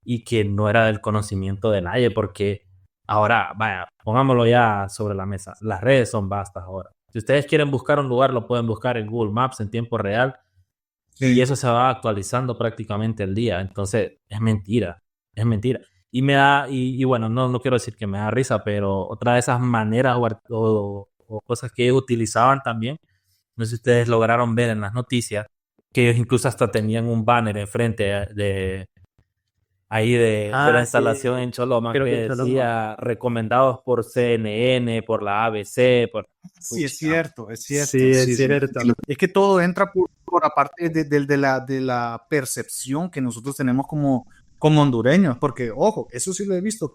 y que no era del conocimiento de nadie? Porque ahora, vaya, pongámoslo ya sobre la mesa, las redes son vastas ahora. Si ustedes quieren buscar un lugar, lo pueden buscar en Google Maps en tiempo real. Sí. Y eso se va actualizando prácticamente el día. Entonces, es mentira. Y me da, y bueno, no quiero decir que me da risa, pero otra de esas maneras o cosas que ellos utilizaban también, no sé si ustedes lograron ver en las noticias, que ellos incluso hasta tenían un banner enfrente de la instalación en Choloma. Creo que decía recomendados por CNN, por la ABC. Sí, es cierto. Sí, es cierto. Es que todo entra por aparte de la percepción que nosotros tenemos como hondureños, porque, ojo, eso sí lo he visto,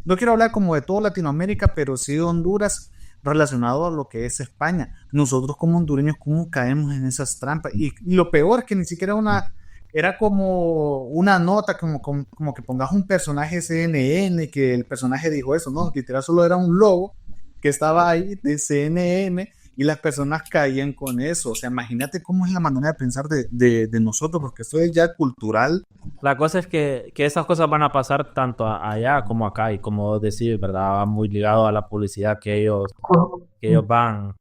no quiero hablar como de toda Latinoamérica, pero sí de Honduras relacionado a lo que es España. Nosotros como hondureños, ¿cómo caemos en esas trampas? Y lo peor es que ni siquiera era como una nota, como que pongas un personaje CNN, que el personaje dijo eso, no, literal solo era un logo que estaba ahí de CNN y las personas caían con eso. O sea, imagínate cómo es la manera de pensar de nosotros, porque esto es ya cultural. La cosa es que esas cosas van a pasar tanto allá como acá, y como decís, ¿verdad? Va muy ligado a la publicidad que ellos van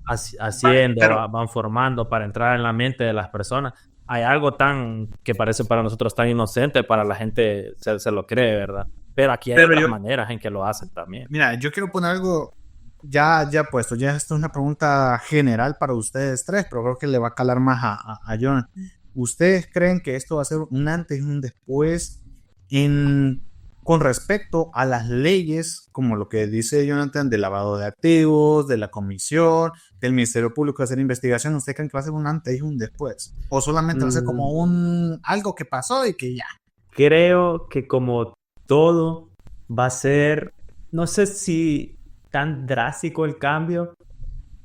haciendo, van formando para entrar en la mente de las personas. Hay algo que parece para nosotros tan inocente, para la gente se lo cree, ¿verdad? Pero aquí hay otras maneras en que lo hacen también. Mira, yo quiero poner algo ya puesto. Ya esto es una pregunta general para ustedes tres, pero creo que le va a calar más a John. ¿Ustedes creen que esto va a ser un antes y un después con respecto a las leyes, como lo que dice Jonathan, del lavado de activos, de la comisión, del Ministerio Público de hacer investigación? ¿Ustedes creen que va a ser un antes y un después? ¿O solamente va a ser como algo que pasó y que ya? Creo que como todo va a ser, no sé si tan drástico el cambio,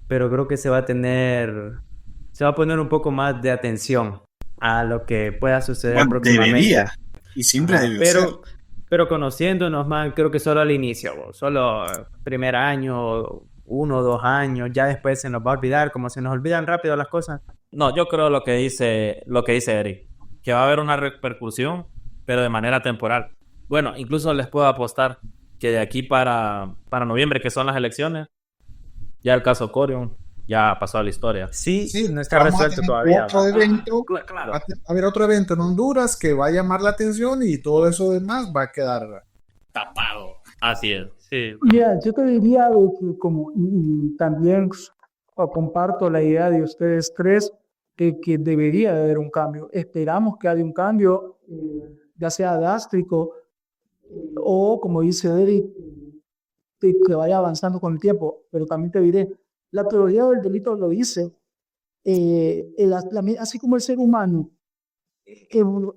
pero creo que se va a poner un poco más de atención a lo que pueda suceder próximamente. Debería, y siempre debió ser. Pero conociéndonos, man, creo que solo al inicio, solo primer año, 1 o 2 años, ya después se nos va a olvidar, como se nos olvidan rápido las cosas. No, yo creo lo que dice Eric, que va a haber una repercusión, pero de manera temporal. Bueno, incluso les puedo apostar que de aquí para noviembre, que son las elecciones, ya el caso Corium ya pasó a la historia. Sí, no está resuelto todavía. Otro evento, claro. Va a haber otro evento en Honduras que va a llamar la atención y todo eso demás va a quedar tapado. Así es. Sí. Mira, yo te diría que y también comparto la idea de ustedes tres de que debería de haber un cambio. Esperamos que haya un cambio, ya sea drástico o, como dice Eric, que vaya avanzando con el tiempo. Pero también te diré, la teoría del delito lo dice, así como el ser humano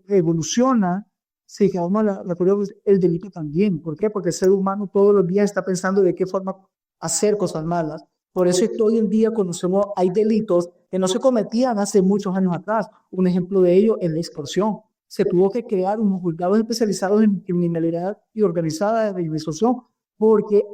evoluciona, sí, que vamos a la teoría, el delito también. ¿Por qué? Porque el ser humano todos los días está pensando de qué forma hacer cosas malas. Por eso es que hoy en día conocemos, hay delitos que no se cometían hace muchos años atrás. Un ejemplo de ello es la extorsión. Se tuvo que crear unos juzgados especializados en criminalidad y organizada de extorsión, porque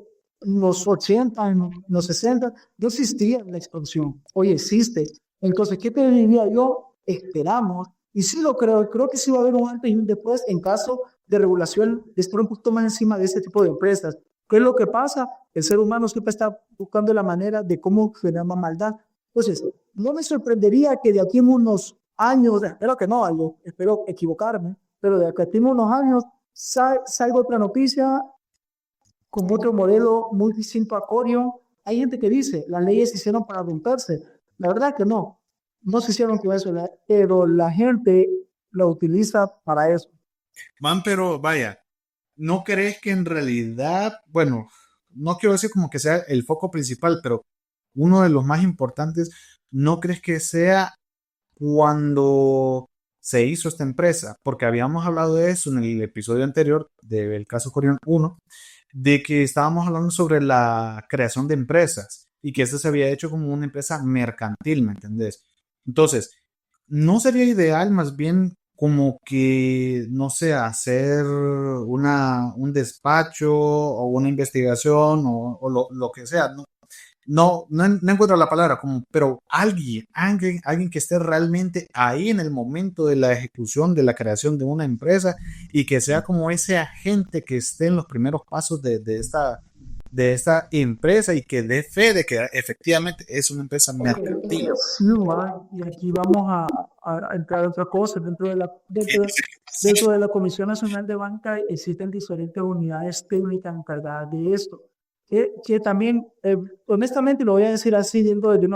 en los 80, en los 60, no existía la extorsión. Hoy existe. Entonces, ¿qué te diría yo? esperamos, y sí lo creo que sí va a haber un antes y un después en caso de regulación de estar un poquito más encima de este tipo de empresas. ¿Qué es lo que pasa? El ser humano siempre está buscando la manera de cómo generar más maldad. Entonces, no me sorprendería que de aquí en unos años, espero que no, espero equivocarme, pero de aquí en unos años salga otra noticia con otro modelo muy distinto a Corio. Hay gente que dice, las leyes se hicieron para romperse. La verdad que no se hicieron con eso, pero la gente la utiliza para eso. Man, pero vaya, ¿no crees que en realidad, bueno, no quiero decir como que sea el foco principal, pero uno de los más importantes, ¿no crees que sea cuando se hizo esta empresa? Porque habíamos hablado de eso en el episodio anterior del caso Corión 1, de que estábamos hablando sobre la creación de empresas y que esta se había hecho como una empresa mercantil, ¿me entendés? Entonces, ¿no sería ideal más bien como que, no sé, hacer un despacho o una investigación o lo que sea? No encuentro la palabra, como, pero alguien que esté realmente ahí en el momento de la ejecución, de la creación de una empresa y que sea como ese agente que esté en los primeros pasos de esta empresa y que dé fe de que efectivamente es una empresa mercantil. Sí, y aquí vamos a entrar a otra cosa. Dentro de la Comisión Nacional de Banca existen diferentes unidades técnicas encargadas de esto. Que también, honestamente, lo voy a decir así, yendo desde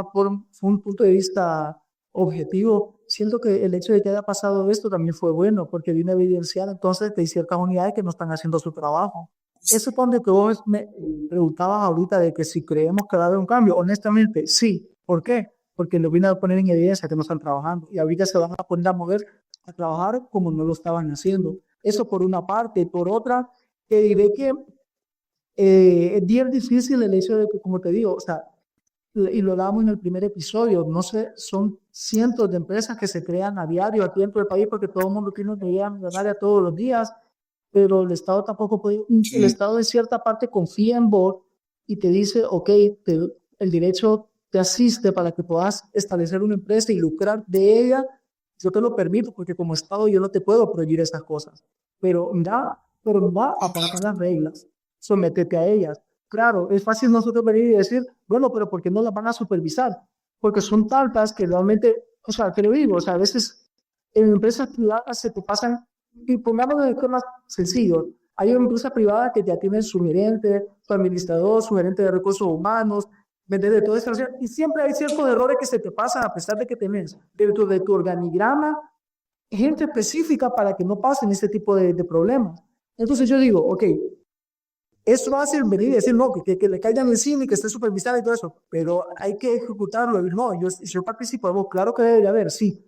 un punto de vista objetivo, siento que el hecho de que haya pasado esto también fue bueno, porque viene a evidenciar entonces que hay ciertas unidades que no están haciendo su trabajo. Eso es donde que vos me preguntabas ahorita de que si creemos que va a haber un cambio. Honestamente, sí. ¿Por qué? Porque lo vine a poner en evidencia que no están trabajando y ahorita se van a poner a mover a trabajar como no lo estaban haciendo. Eso por una parte. Por otra, te diré que es bien difícil el hecho de que, como te digo, o sea, y lo hablábamos en el primer episodio, no sé, son cientos de empresas que se crean a diario aquí dentro del país porque todo el mundo tiene una idea millonaria todos los días, pero el Estado tampoco puede, el Estado en cierta parte confía en vos y te dice, ok, el derecho te asiste para que puedas establecer una empresa y lucrar de ella, yo te lo permito porque como Estado yo no te puedo prohibir esas cosas, pero va a pagar las reglas, sométete a ellas. Claro, es fácil nosotros venir y decir, bueno, pero ¿por qué no las van a supervisar? Porque son tantas que realmente, o sea, te lo digo, o sea, a veces en empresas privadas se te pasan, y pongámoslo de forma sencillo, hay una empresa privada que ya tiene su gerente, su administrador, su gerente de recursos humanos, de todo eso, y siempre hay ciertos errores que se te pasan a pesar de que tenés dentro de tu organigrama gente específica para que no pasen ese tipo de problemas. Entonces yo digo, ok, es fácil venir y decir, no, que le caigan encima y que esté supervisado y todo eso, pero hay que ejecutarlo. No, yo participo, claro que debe haber, sí,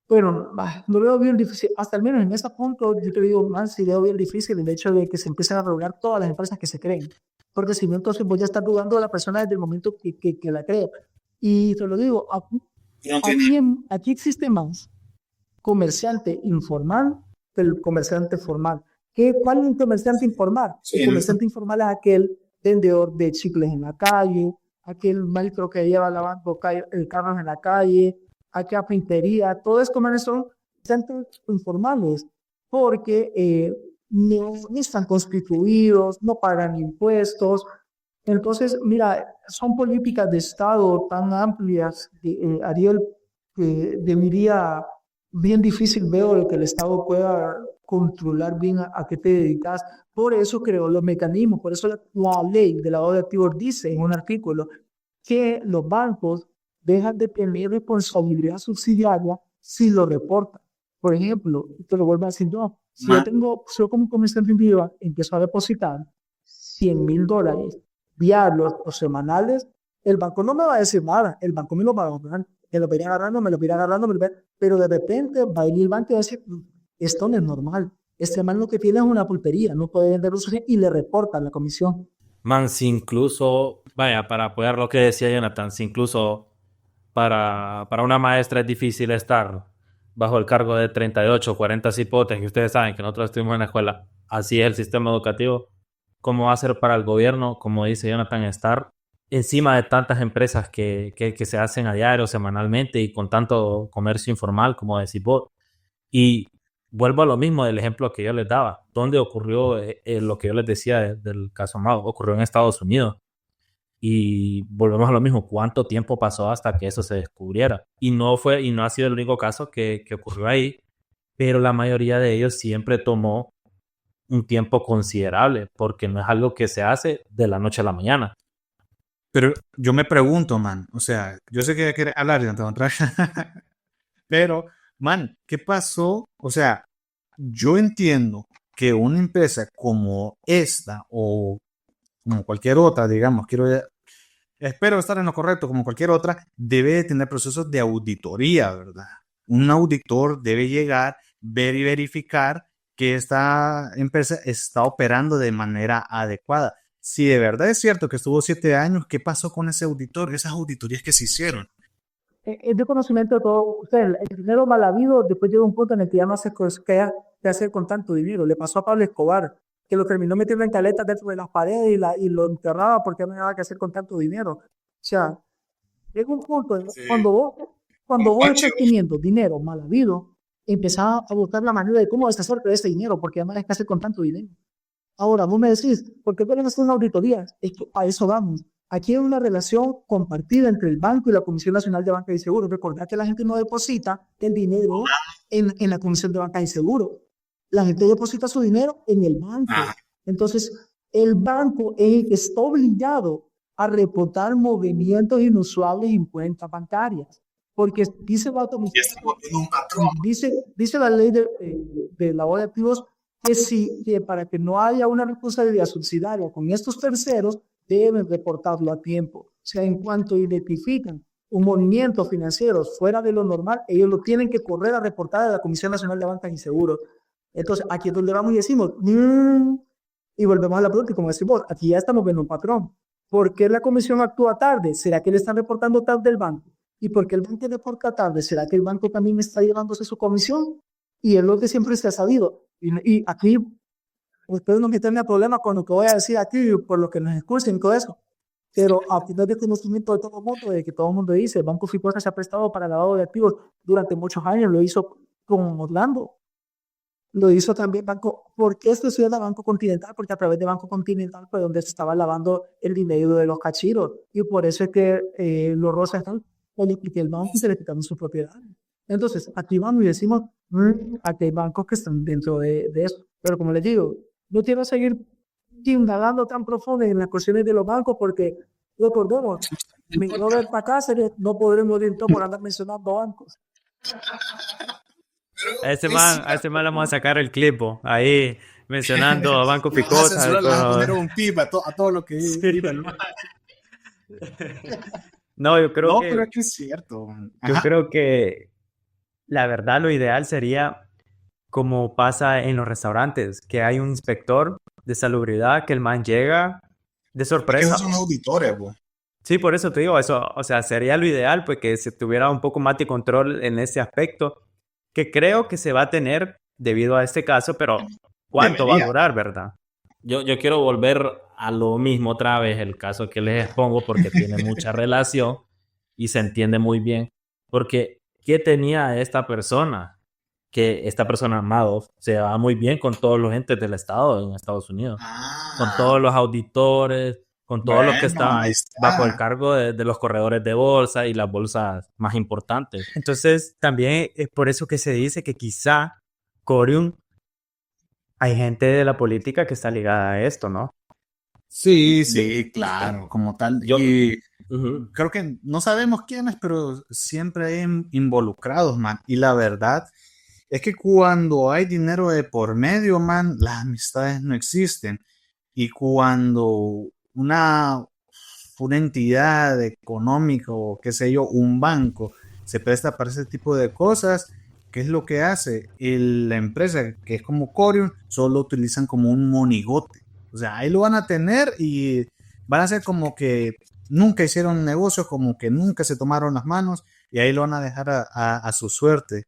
pero lo veo bien difícil, hasta al menos en ese punto, yo te digo, más sí veo bien difícil el hecho de que se empiecen a regular todas las empresas que se creen, porque si no, entonces voy a estar dudando de la persona desde el momento que la crea. Y te lo digo, aquí existe más comerciante informal que el comerciante formal. ¿Cuál es un comerciante informal? El comerciante informal es aquel vendedor de chicles en la calle, aquel maestro que lleva lavando carros en la calle, aquella pintería, todos esos comercios son comerciantes informales porque no están constituidos, no pagan impuestos. Entonces, mira, son políticas de Estado tan amplias, Ariel, que debería bien difícil veo de que el Estado pueda controlar bien a qué te dedicas. Por eso creo los mecanismos, por eso la ley de lavado de activos dice en un artículo que los bancos dejan de tener responsabilidad subsidiaria si lo reportan. Por ejemplo, te lo vuelvo a decir yo, si yo como comerciante individual empiezo a depositar $100,000 diarios o semanales, el banco no me va a decir nada, el banco me lo va a agarrar, me lo irá agarrando, pero de repente va a venir el banco y va a decir, esto no es normal, este man lo que tiene es una pulpería, no puede vender los y le reportan la comisión. Man, si incluso, vaya, para apoyar lo que decía Jonathan, si incluso para una maestra es difícil estar bajo el cargo de 38 o 40 cipotes, que ustedes saben que nosotros estuvimos en la escuela, así es el sistema educativo, ¿cómo va a ser para el gobierno, como dice Jonathan, estar encima de tantas empresas que se hacen a diario, semanalmente y con tanto comercio informal, como decís vos. Y vuelvo a lo mismo del ejemplo que yo les daba. ¿Dónde ocurrió lo que yo les decía del caso Mao? Ocurrió en Estados Unidos. Y volvemos a lo mismo. ¿Cuánto tiempo pasó hasta que eso se descubriera? Y no ha sido el único caso que ocurrió ahí, pero la mayoría de ellos siempre tomó un tiempo considerable, porque no es algo que se hace de la noche a la mañana. Pero yo me pregunto, man, o sea, yo sé que quieres hablar, ya te voy a entrar. Pero, man, ¿qué pasó? O sea, yo entiendo que una empresa como esta o como cualquier otra, digamos, espero estar en lo correcto, como cualquier otra, debe de tener procesos de auditoría, ¿verdad? Un auditor debe llegar, ver y verificar que esta empresa está operando de manera adecuada. Si de verdad es cierto que estuvo 7 años, ¿qué pasó con ese auditor? Esas auditorías que se hicieron. Es de conocimiento de todo. O sea, el dinero mal habido después llega un punto en el que ya no hace qué hacer con tanto dinero. Le pasó a Pablo Escobar, que lo terminó metiendo en caletas dentro de las paredes y lo enterraba porque no había que hacer con tanto dinero. O sea, llega un punto cuando vos estás teniendo dinero mal habido, empezás a buscar la manera de cómo deshacerte de ese dinero porque ya no hay que hacer con tanto dinero. Ahora, vos me decís, ¿por qué tenemos una auditoría? Es que a eso vamos. Aquí hay una relación compartida entre el banco y la Comisión Nacional de Banca y Seguros. Recordad que la gente no deposita el dinero en la Comisión de Banca y Seguros. La gente deposita su dinero en el banco. Entonces, el banco es el que está obligado a reportar movimientos inusuales en cuentas bancarias. Porque dice la ley de lavado de activos que para que no haya una responsabilidad subsidiaria con estos terceros, deben reportarlo a tiempo. O sea, en cuanto identifican un movimiento financiero fuera de lo normal, ellos lo tienen que correr a reportar a la Comisión Nacional de Bancas y Seguros. Entonces, aquí es donde vamos y decimos, y volvemos a la pregunta, y como decimos, aquí ya estamos viendo un patrón. ¿Por qué la comisión actúa tarde? ¿Será que le están reportando tarde el banco? ¿Y por qué el banco reporta tarde? ¿Será que el banco también está llevándose su comisión? Y es lo que siempre se ha sabido. Y aquí, ustedes no meterme a problemas con lo que voy a decir aquí, por lo que nos escuchen y todo eso. Pero a final de conocimiento de todo el mundo, de que todo el mundo dice, el Banco Ficosa se ha prestado para lavado de activos durante muchos años, lo hizo con Orlando, lo hizo también Banco, ¿por qué esto se llama Banco Continental? Porque a través de Banco Continental fue donde se estaba lavando el dinero de los cachiros, y por eso es que los rosas están, porque el banco se le quitaron sus propiedades. Entonces, aquí vamos y decimos, aquí hay bancos que están dentro de eso. Pero como les digo, no quiero seguir indagando tan profundo en las cuestiones de los bancos porque, recordemos, mi Robert Cáceres no podremos ir por andar mencionando bancos. A ese man le vamos a sacar el clip ahí mencionando a Banco Ficosa. Le vas a poner un pip a todo lo que diga el man. No, yo creo que... pero es que es cierto. Yo creo que la verdad lo ideal sería como pasa en los restaurantes, que hay un inspector de salubridad que el man llega de sorpresa. Que son auditores, bo. Sí, por eso te digo, eso, o sea, sería lo ideal, pues que se tuviera un poco más de control en ese aspecto, que creo que se va a tener debido a este caso, pero ¿cuánto va a durar, verdad? Yo quiero volver a lo mismo otra vez, el caso que les expongo, porque tiene mucha relación y se entiende muy bien. Porque, ¿qué tenía esta persona? Que esta persona, Madoff, se va muy bien con todos los entes del Estado en Estados Unidos. Con todos los auditores, con todos los que están bajo el cargo de los corredores de bolsa y las bolsas más importantes. Entonces, también es por eso que se dice que quizá Corium hay gente de la política que está ligada a esto, ¿no? Sí, claro, como tal. Y Uh-huh. creo que no sabemos quiénes, pero siempre hay involucrados, man. Y la verdad es que cuando hay dinero de por medio, man, las amistades no existen. Y cuando una entidad económica o qué sé yo, un banco se presta para ese tipo de cosas, ¿qué es lo que hace? La empresa, que es como Corium, solo utilizan como un monigote. O sea, ahí lo van a tener y van a hacer como que nunca hicieron negocios, como que nunca se tomaron las manos y ahí lo van a dejar a su suerte.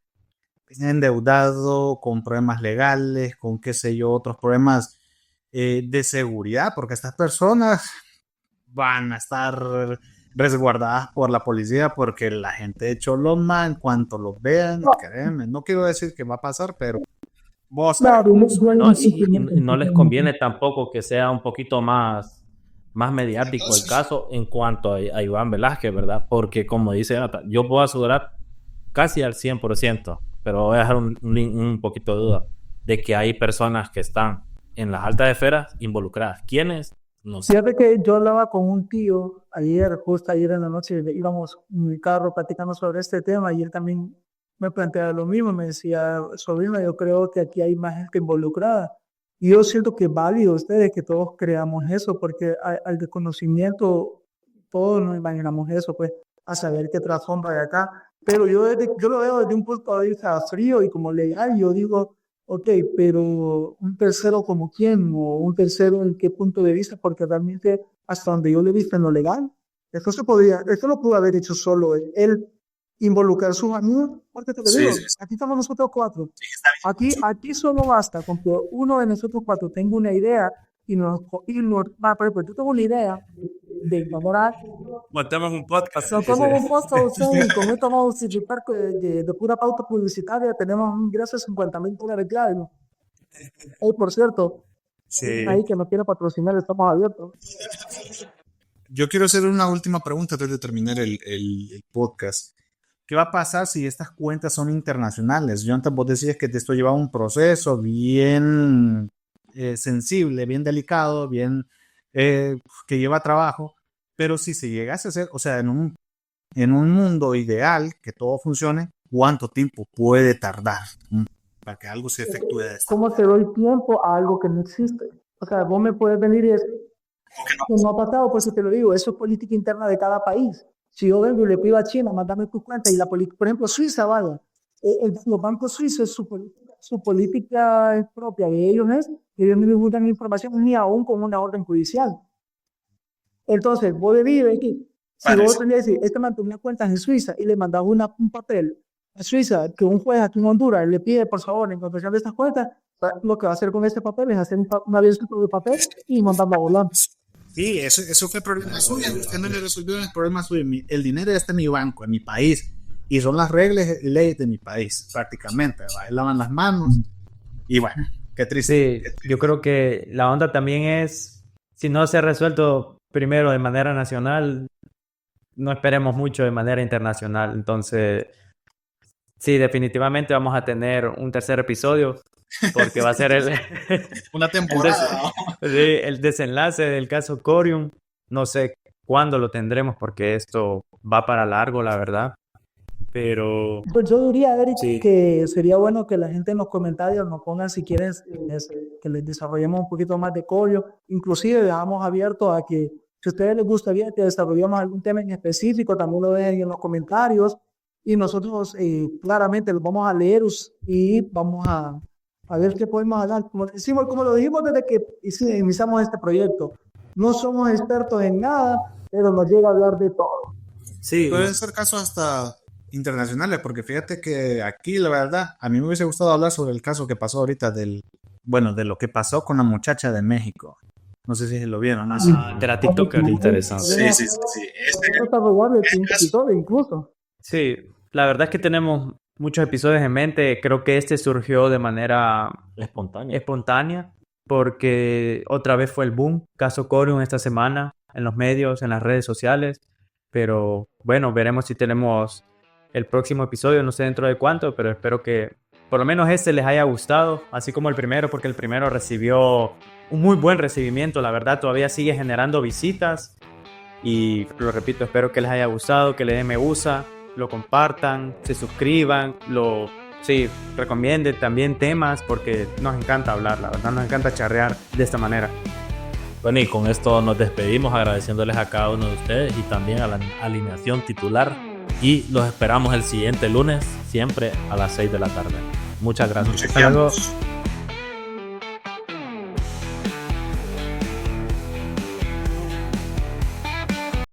Endeudado, con problemas legales, con qué sé yo, otros problemas de seguridad, porque estas personas van a estar resguardadas por la policía porque la gente de Choloma, en cuanto los vean, créeme, no quiero decir que va a pasar, pero vos Claro, No, y no les conviene tampoco que sea un poquito más mediático el caso en cuanto a Iván Velázquez, ¿verdad? Porque como dice Jonathan, yo puedo asegurar casi al 100%, pero voy a dejar un poquito de duda de que hay personas que están en las altas esferas involucradas. ¿Quiénes? No sé. Fíjate que yo hablaba con un tío ayer, justo ayer en la noche, íbamos en mi carro platicando sobre este tema y él también me planteaba lo mismo, me decía, sobrino, yo creo que aquí hay más gente involucrada. Y yo siento que es válido ustedes que todos creamos eso, porque al desconocimiento todos nos imaginamos eso, pues, a saber qué trasfondo hay acá. Pero yo lo veo desde un punto de vista frío y como legal, yo digo, ok, pero un tercero como quién, o un tercero en qué punto de vista, porque realmente hasta donde yo le he visto en lo legal, esto lo pudo haber hecho solo él involucrar a sus amigos, porque te lo digo, aquí estamos nosotros cuatro. Aquí solo basta con que uno de nosotros cuatro tenga una idea por ejemplo, yo tengo una idea de enamorar. Montamos un podcast. Nos tomamos un post y con esto vamos a participar de pura pauta publicitaria. Tenemos un ingreso de $50,000 diarios. Por cierto, ahí que no quiere patrocinar, estamos abiertos. yo quiero hacer una última pregunta antes de terminar el podcast. ¿Qué va a pasar si estas cuentas son internacionales? Jonathan, vos decías que esto lleva un proceso bien sensible, bien delicado, bien que lleva trabajo, pero si se llegase a hacer, o sea, en un mundo ideal que todo funcione, ¿cuánto tiempo puede tardar para que algo se efectúe de esta? ¿Cómo te doy tiempo a algo que no existe? O sea, vos me puedes venir y decir, que no ha pasado, por eso te lo digo, eso es política interna de cada país. Si yo vengo y le pido a China, mándame tus cuentas y por ejemplo, Suiza, vaya, los bancos suizos, su política es propia de ellos ellos no divulgan información ni aún con una orden judicial. Entonces, vos debís aquí, si vos tenés que decir, man tenía cuentas en Suiza y le mandas un papel a Suiza que un juez aquí en Honduras le pide, por favor, en confesión de estas cuentas, lo que va a hacer con este papel es hacer una aviso de papel y mandarlo a volar. Sí, eso fue problema suyo. Usted no le resolvió el problema suyo. El dinero ya está en mi banco, en mi país. Y son las reglas y leyes de mi país, prácticamente. ¿Va? Lavan las manos. Y bueno, qué triste. Sí, yo creo que la onda también es, si no se ha resuelto primero de manera nacional, no esperemos mucho de manera internacional. Entonces, sí, definitivamente vamos a tener un tercer episodio. Porque va a ser una temporada. el desenlace del caso Corium. No sé cuándo lo tendremos porque esto va para largo, la verdad. Pero pues yo diría, Eric, que sería bueno que la gente en los comentarios nos pongan si quieren que les desarrollemos un poquito más de Corium. Inclusive dejamos abierto a que si a ustedes les gustaría que desarrollemos algún tema en específico, también lo dejen en los comentarios y nosotros claramente los vamos a leer y vamos a ver qué podemos hablar. Como lo dijimos desde que iniciamos este proyecto, no somos expertos en nada, pero nos llega a hablar de todo. Sí. Pueden ser casos hasta internacionales, porque fíjate que aquí, la verdad, a mí me hubiese gustado hablar sobre el caso que pasó ahorita de lo que pasó con la muchacha de México. No sé si lo vieron, ¿no? De la TikToker. Interesante. Sí. Incluso. Sí, la verdad es que tenemos muchos episodios en mente. Creo que este surgió de manera espontánea porque otra vez fue el boom. Caso Corium esta semana en los medios, en las redes sociales. Pero bueno, veremos si tenemos el próximo episodio. No sé dentro de cuánto, pero espero que por lo menos este les haya gustado. Así como el primero, porque el primero recibió un muy buen recibimiento. La verdad todavía sigue generando visitas. Y lo repito, espero que les haya gustado, que le den me gusta, lo compartan, se suscriban, recomienden también temas porque nos encanta hablar, la verdad nos encanta charrear de esta manera. Bueno, y con esto nos despedimos agradeciéndoles a cada uno de ustedes y también a la alineación titular y los esperamos el siguiente lunes, siempre a las 6 de la tarde. Muchas gracias. Hasta luego.